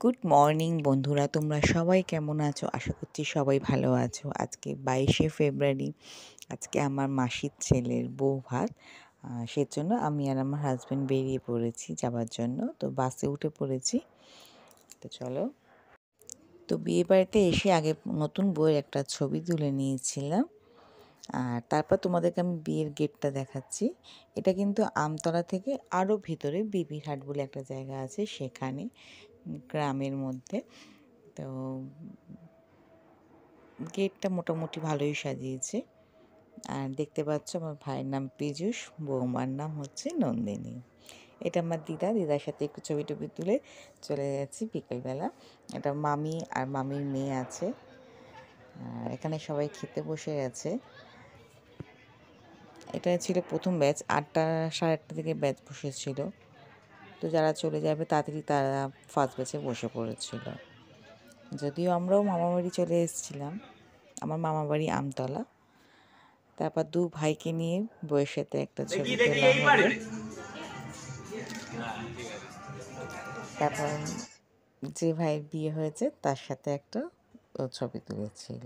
Good morning বন্ধুরা, তোমরা সবাই কেমন আছো? আশা করছি সবাই ভালো আছো। আজকে 22শে ফেব্রুয়ারি, আজকে আমার মাসির ছেলের বউ ভাত। সেজন্য আমি আর আমার হাজব্যান্ড বেরিয়ে পড়েছি যাবার জন্য। তো বাসে উঠে পড়েছি। তো চলো। তো বিয়ে বাড়িতে এসে আগে নতুন বউয়ের একটা ছবি তুলে নিয়েছিলাম, আর তারপর তোমাদেরকে আমি বিয়ের গেটটা দেখাচ্ছি। এটা কিন্তু আমতলা থেকে আরও ভিতরে বিবিরহাট বলে একটা জায়গা আছে, সেখানে গ্রামের মধ্যে। তো গেটটা মোটামুটি ভালোই সাজিয়েছে। আর দেখতে পাচ্ছ আমার ভাইয়ের নাম পীযূষ, বৌমার নাম হচ্ছে নন্দিনী। এটা আমার দিদার সাথে একটু ছবি টবি তুলে চলে যাচ্ছি বিকেলবেলা। এটা মামি আর মামির মেয়ে আছে। আর এখানে সবাই খেতে বসে গেছে। এটা ছিল প্রথম ব্যাচ, 8টা সাড়ে 8টা থেকে ব্যাচ বসেছিল। তো যারা চলে যাবে তাড়াতাড়ি তারা ফার্স্ট ব্যাচে বসে পড়েছিল। যদিও আমরাও মামাবাড়ি চলে এসেছিলাম, আমার মামাবাড়ি আমতলা। তারপর দু ভাইকে নিয়ে বউয়ের সাথে একটা ছবি তোলা হলো। তারপর যে ভাইয়ের বিয়ে হয়েছে তার সাথে একটা ছবি তুলেছিল।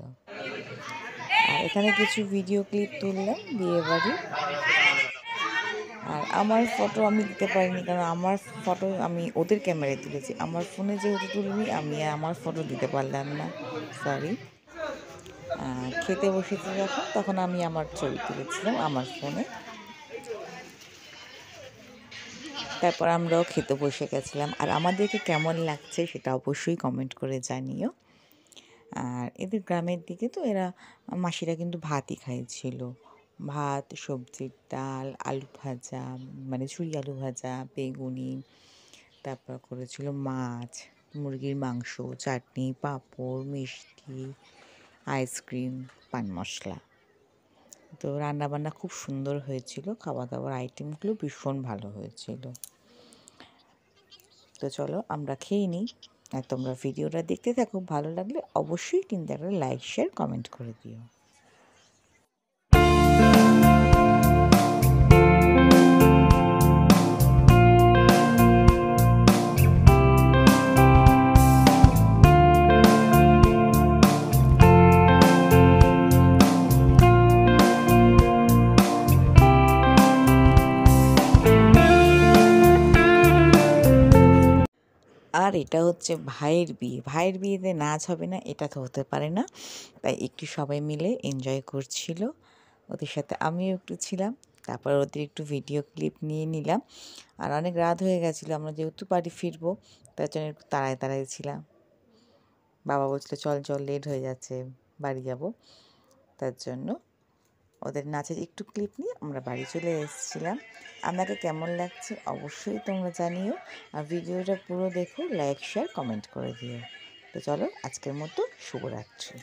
আর এখানে কিছু ভিডিও ক্লিপ তুললাম বিয়ে বাড়ির। আর আমার ফটো আমি দিতে পারিনি, কারণ আমার ফটো আমি ওদের ক্যামেরায় তুলেছি। আমার ফোনে যেহেতু তুলিনি, আমি আমার ফটো দিতে পারলাম না, সরি। খেতে বসেছি যখন, তখন আমি আমার ছবি তুলেছিলাম আমার ফোনে। তারপর আমরাও খেতে বসে গেছিলাম। আর আমাদেরকে কেমন লাগছে সেটা অবশ্যই কমেন্ট করে জানিও। আর এদের গ্রামের দিকে তো এরা মাসিরা কিন্তু ভাতই খাইছিল, ভাত, সবজির ডাল, আলু ভাজা, মানে ঝুরি আলু ভাজা, বেগুনি, তারপর করেছিল মাছ, মুরগির মাংস, চাটনি, পাঁপড়, মিষ্টি, আইসক্রিম, পান মশলা। তো রান্নাবান্না খুব সুন্দর হয়েছিল, খাওয়া দাওয়ার আইটেমগুলো ভীষণ ভালো হয়েছিল। তো চলো আমরা খেয়ে নিই। আর তোমরা ভিডিওটা দেখতে থাকো, ভালো লাগলে অবশ্যই কিন্তু একটা লাইক, শেয়ার, কমেন্ট করে দিও। আর এটা হচ্ছে ভাইয়ের বিয়ে, ভাইয়ের বিয়েতে নাচ হবে না এটা তো হতে পারে না, তাই একটু সবাই মিলে এনজয় করছিল। ওদের সাথে আমিও একটু ছিলাম। তারপর ওদের একটু ভিডিও ক্লিপ নিয়ে নিলাম। আর অনেক রাত হয়ে গেছিলো, আমরা যেহেতু বাড়ি ফিরবো তার জন্য একটু তাড়ায় ছিলাম। বাবা বলছিল চল চল, লেট হয়ে যাচ্ছে, বাড়ি যাব। তার জন্য ওদের নাচের একটু ক্লিপ নিয়ে আমরা বাড়ি চলে এসেছিলাম। আপনাকে কেমন লাগছে অবশ্যই তোমরা জানিও। আর ভিডিওটা পুরো দেখো, লাইক, শেয়ার, কমেন্ট করে দিও। তো চলো, আজকের মতো শুভরাত্রি।